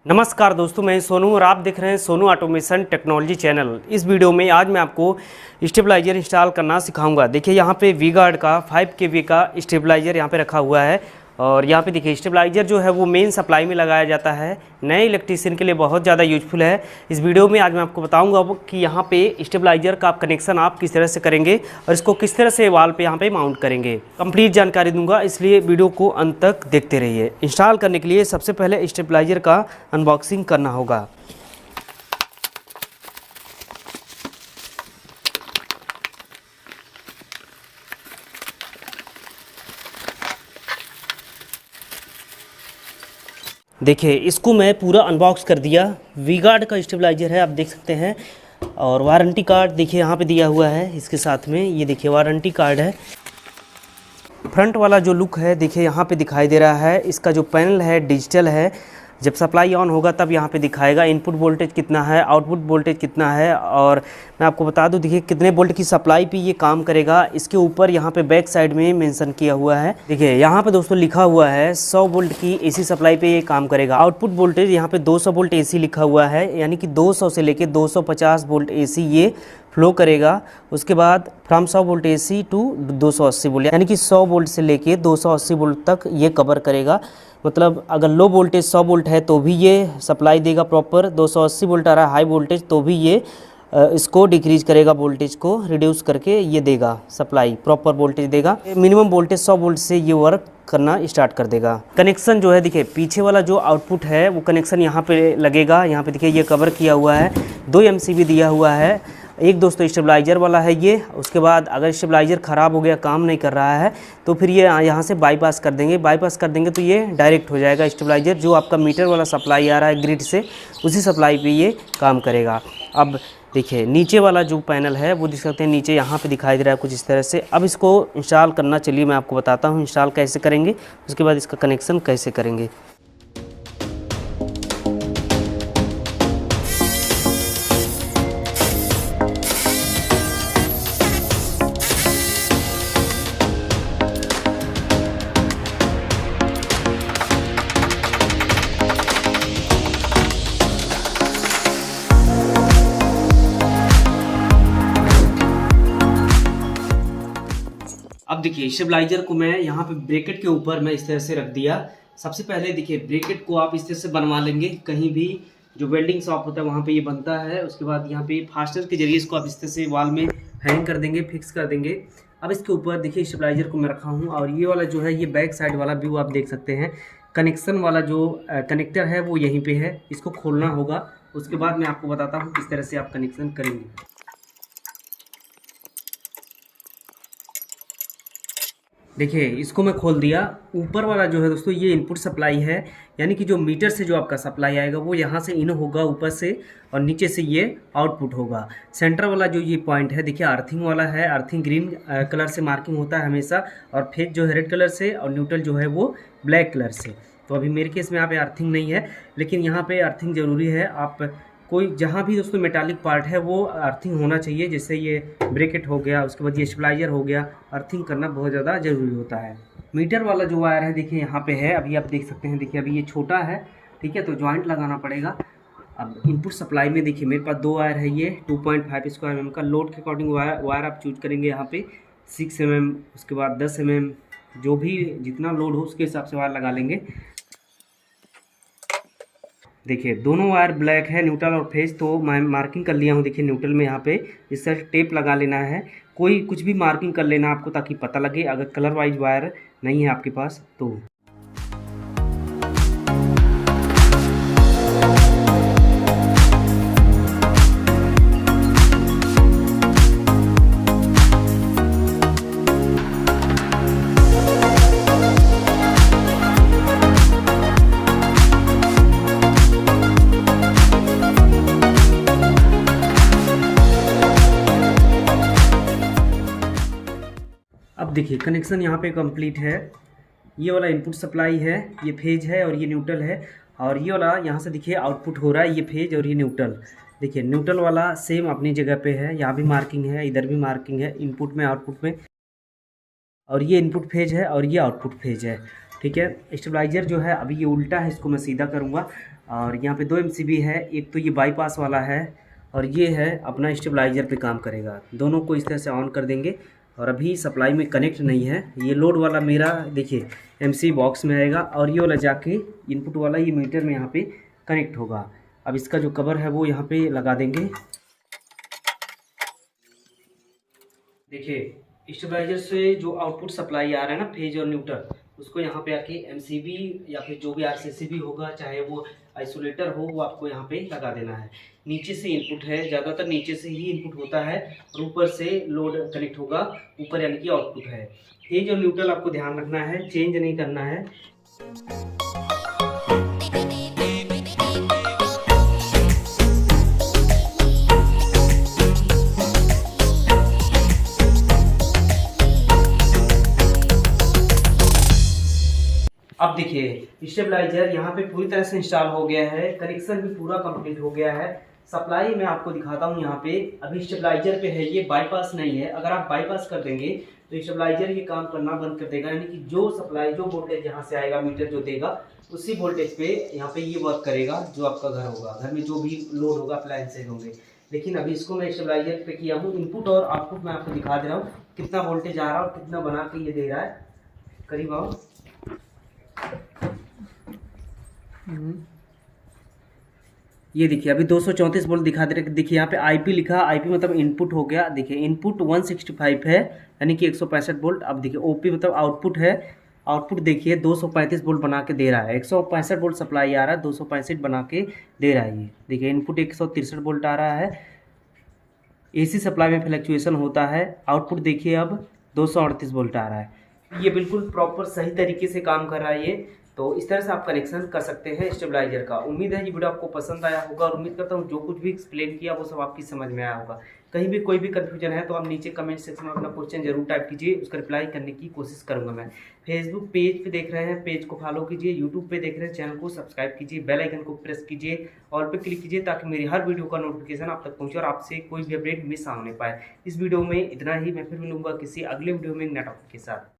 नमस्कार दोस्तों, मैं सोनू और आप देख रहे हैं सोनू ऑटोमेशन टेक्नोलॉजी चैनल। इस वीडियो में आज मैं आपको स्टेबलाइजर इंस्टॉल करना सिखाऊंगा। देखिए यहाँ पे वी गार्ड का 5 kV का स्टेबलाइजर यहाँ पे रखा हुआ है और यहाँ पे देखिए स्टेबलाइजर जो है वो मेन सप्लाई में लगाया जाता है। नए इलेक्ट्रीशियन के लिए बहुत ज़्यादा यूजफुल है। इस वीडियो में आज मैं आपको बताऊंगा कि यहाँ पे स्टेबलाइजर का कनेक्शन आप किस तरह से करेंगे और इसको किस तरह से वॉल पे यहाँ पे माउंट करेंगे। कंप्लीट जानकारी दूंगा, इसलिए वीडियो को अंत तक देखते रहिए। इंस्टॉल करने के लिए सबसे पहले स्टेबलाइजर का अनबॉक्सिंग करना होगा। देखिए इसको मैं पूरा अनबॉक्स कर दिया। वी गार्ड का स्टेबलाइजर है, आप देख सकते हैं। और वारंटी कार्ड देखिए यहाँ पे दिया हुआ है इसके साथ में। ये देखिए वारंटी कार्ड है। फ्रंट वाला जो लुक है देखिए यहाँ पे दिखाई दे रहा है। इसका जो पैनल है डिजिटल है। जब सप्लाई ऑन होगा तब यहाँ पे दिखाएगा इनपुट वोल्टेज कितना है, आउटपुट वोल्टेज कितना है। और मैं आपको बता दूं देखिए कितने वोल्ट की सप्लाई पे ये काम करेगा। इसके ऊपर यहाँ पे बैक साइड में मेंशन किया हुआ है। देखिए यहाँ पे दोस्तों लिखा हुआ है 100 वोल्ट की एसी सप्लाई पे ये काम करेगा। आउटपुट वोल्टेज यहाँ पे 200 वोल्ट एसी लिखा हुआ है, यानी कि 200 से लेके 250 वोल्ट एसी ये फ्लो करेगा। उसके बाद from 100 volt AC to 280 volt, यानी कि 100 वोल्ट से लेके 280 वोल्ट तक ये कवर करेगा। मतलब अगर लो वोल्टेज 100 वोल्ट है तो भी ये सप्लाई देगा प्रॉपर। 280 वोल्ट आ रहा है हाई वोल्टेज तो भी ये इसको डिक्रीज करेगा, वोल्टेज को रिड्यूस करके ये देगा सप्लाई, प्रॉपर वोल्टेज देगा। मिनिमम वोल्टेज 100 वोल्ट से ये वर्क करना स्टार्ट कर देगा। कनेक्शन जो है देखिए पीछे वाला जो आउटपुट है वो कनेक्शन यहाँ पे लगेगा। यहाँ पे देखिए ये कवर किया हुआ है, 2 MCB दिया हुआ है। एक दोस्तों स्टेबलाइजर वाला है ये। उसके बाद अगर स्टेबलाइजर ख़राब हो गया, काम नहीं कर रहा है, तो फिर ये यहाँ से बाईपास कर देंगे। बाईपास कर देंगे तो ये डायरेक्ट हो जाएगा स्टेबलाइजर। जो आपका मीटर वाला सप्लाई आ रहा है ग्रिड से, उसी सप्लाई पे ये काम करेगा। अब देखिए नीचे वाला जो पैनल है वो देख सकते हैं, नीचे यहाँ पे दिखाई दे रहा है कुछ इस तरह से। अब इसको इंस्टॉल करना चलिए मैं आपको बताता हूँ इंस्टॉल कैसे करेंगे, उसके बाद इसका कनेक्शन कैसे करेंगे। अब देखिए स्टेबलाइजर को मैं यहाँ पे ब्रैकेट के ऊपर मैं इस तरह से रख दिया। सबसे पहले देखिए ब्रैकेट को आप इस तरह से बनवा लेंगे। कहीं भी जो वेल्डिंग शॉप होता है वहाँ पे ये बनता है। उसके बाद यहाँ पे फास्टर के जरिए इसको आप इस तरह से वॉल में हैंग कर देंगे, फिक्स कर देंगे। अब इसके ऊपर देखिए स्टेबलाइजर को मैं रखा हूँ और ये वाला जो है ये बैक साइड वाला व्यू आप देख सकते हैं। कनेक्शन वाला जो कनेक्टर है वो यहीं पे है, इसको खोलना होगा। उसके बाद मैं आपको बताता हूँ किस तरह से आप कनेक्शन करेंगे। देखिए इसको मैं खोल दिया। ऊपर वाला जो है दोस्तों ये इनपुट सप्लाई है, यानी कि जो मीटर से जो आपका सप्लाई आएगा वो यहाँ से इन होगा ऊपर से, और नीचे से ये आउटपुट होगा। सेंटर वाला जो ये पॉइंट है देखिए अर्थिंग वाला है। अर्थिंग ग्रीन कलर से मार्किंग होता है हमेशा, और फेज जो है रेड कलर से, और न्यूट्रल जो है वो ब्लैक कलर से। तो अभी मेरे केस में यहाँ पे अर्थिंग नहीं है, लेकिन यहाँ पे अर्थिंग ज़रूरी है। आप कोई जहाँ भी दोस्तों मेटालिक पार्ट है वो अर्थिंग होना चाहिए। जैसे ये ब्रैकेट हो गया, उसके बाद ये स्टेबलाइजर हो गया, अर्थिंग करना बहुत ज़्यादा ज़रूरी होता है। मीटर वाला जो वायर है देखिए यहाँ पे है, अभी आप देख सकते हैं। देखिए अभी ये छोटा है, ठीक है, तो जॉइंट लगाना पड़ेगा। अब इनपुट सप्लाई में देखिए मेरे पास 2 वायर है। ये 2.5 स्क्वायर mm का लोड के अकॉर्डिंग वायर आप चूज करेंगे। यहाँ पे 6 mm, उसके बाद 10 mm, जो भी जितना लोड हो उसके हिसाब से वायर लगा लेंगे। देखिए दोनों वायर ब्लैक है, न्यूट्रल और फेज, तो मैं मार्किंग कर लिया हूँ। देखिए न्यूट्रल में यहाँ पे इस तरह टेप लगा लेना है। कोई कुछ भी मार्किंग कर लेना आपको, ताकि पता लगे अगर कलर वाइज वायर नहीं है आपके पास तो। अब देखिए कनेक्शन यहाँ पे कंप्लीट है। ये वाला इनपुट सप्लाई है, ये फेज है और ये न्यूट्रल है। और ये वाला यहाँ से देखिए आउटपुट हो रहा है, ये फेज और ये न्यूट्रल। देखिए न्यूट्रल वाला सेम अपनी जगह पे है, यहाँ भी मार्किंग है, इधर भी मार्किंग है, इनपुट में आउटपुट में। और ये इनपुट फेज है और ये आउटपुट फेज है, ठीक है। स्टेबलाइजर जो है अभी ये उल्टा है, इसको मैं सीधा करूँगा। और यहाँ पे 2 MCB है, एक तो ये बाईपास वाला है और ये है अपना स्टेबलाइज़र पे काम करेगा। दोनों को इस तरह से ऑन कर देंगे और अभी सप्लाई में कनेक्ट नहीं है। ये लोड वाला मेरा देखिए MC बॉक्स में आएगा और ये वाला जाके इनपुट वाला ये मीटर में यहाँ पे कनेक्ट होगा। अब इसका जो कवर है वो यहाँ पे लगा देंगे। देखिए स्टेबलाइजर से जो आउटपुट सप्लाई आ रहा है ना फेज और न्यूट्रल, उसको यहाँ पे आके MCB या फिर जो भी RCCB होगा, चाहे वो आइसोलेटर हो, वो आपको यहाँ पे लगा देना है। नीचे से इनपुट है, ज़्यादातर नीचे से ही इनपुट होता है और ऊपर से लोड कनेक्ट होगा, ऊपर यानी कि आउटपुट है। फेज और न्यूट्रल आपको ध्यान रखना है, चेंज नहीं करना है। अब देखिए स्टेबलाइजर यहाँ पे पूरी तरह से इंस्टॉल हो गया है, कनेक्शन भी पूरा कंप्लीट हो गया है। सप्लाई मैं आपको दिखाता हूँ। यहाँ पे अभी स्टेबलाइजर पे है, ये बाईपास नहीं है। अगर आप बाईपास कर देंगे तो स्टेबलाइजर ये काम करना बंद कर देगा, यानी कि जो सप्लाई जो वोल्टेज यहाँ से आएगा मीटर जो देगा उसी वोल्टेज पे यहाँ पे ये वर्क करेगा। जो आपका घर होगा, घर में जो भी लोड होगा, अप्लायंसेज होंगे। लेकिन अभी इसको मैं स्टेबलाइजर पे किया हूँ, इनपुट और आउटपुट मैं आपको दिखा दे रहा हूँ कितना वोल्टेज आ रहा है और कितना बना के ये दे रहा है। करीब आओ, ये देखिए अभी 234 वोल्ट दिखा दे रहे। देखिए यहाँ पे IP लिखा, IP मतलब इनपुट हो गया। देखिए इनपुट 165 है यानी कि 165 वोल्ट। अब देखिए OP मतलब आउटपुट है, आउटपुट देखिए 235 वोल्ट बना के दे रहा है। 165 वोल्ट सप्लाई आ रहा है, 265 बना के दे रहा है। ये देखिए इनपुट 163 वोल्ट आ रहा है। AC सप्लाई में फ्लक्चुएशन होता है। आउटपुट देखिए अब 238 वोल्ट आ रहा है। ये बिल्कुल प्रॉपर सही तरीके से काम कर रहा है ये। तो इस तरह से आप कनेक्शन कर सकते हैं स्टेबलाइजर का। उम्मीद है ये वीडियो आपको पसंद आया होगा और उम्मीद करता हूँ जो कुछ भी एक्सप्लेन किया वो सब आपकी समझ में आया होगा। कहीं भी कोई भी कन्फ्यूजन है तो आप नीचे कमेंट सेक्शन में अपना क्वेश्चन जरूर टाइप कीजिए, उसका रिप्लाई करने की कोशिश करूंगा मैं। फेसबुक पेज पे देख रहे हैं, पेज को फॉलो कीजिए। यूट्यूब पे देख रहे हैं, चैनल को सब्सक्राइब कीजिए, बेल आइकन को प्रेस कीजिए, ऑल पे क्लिक कीजिए ताकि मेरी हर वीडियो का नोटिफिकेशन आप तक पहुँचे और आपसे कोई भी अपडेट मिस ना होने पाए। इस वीडियो में इतना ही। मैं फिर मिलूंगा किसी अगले वीडियो में नए टॉपिक के साथ।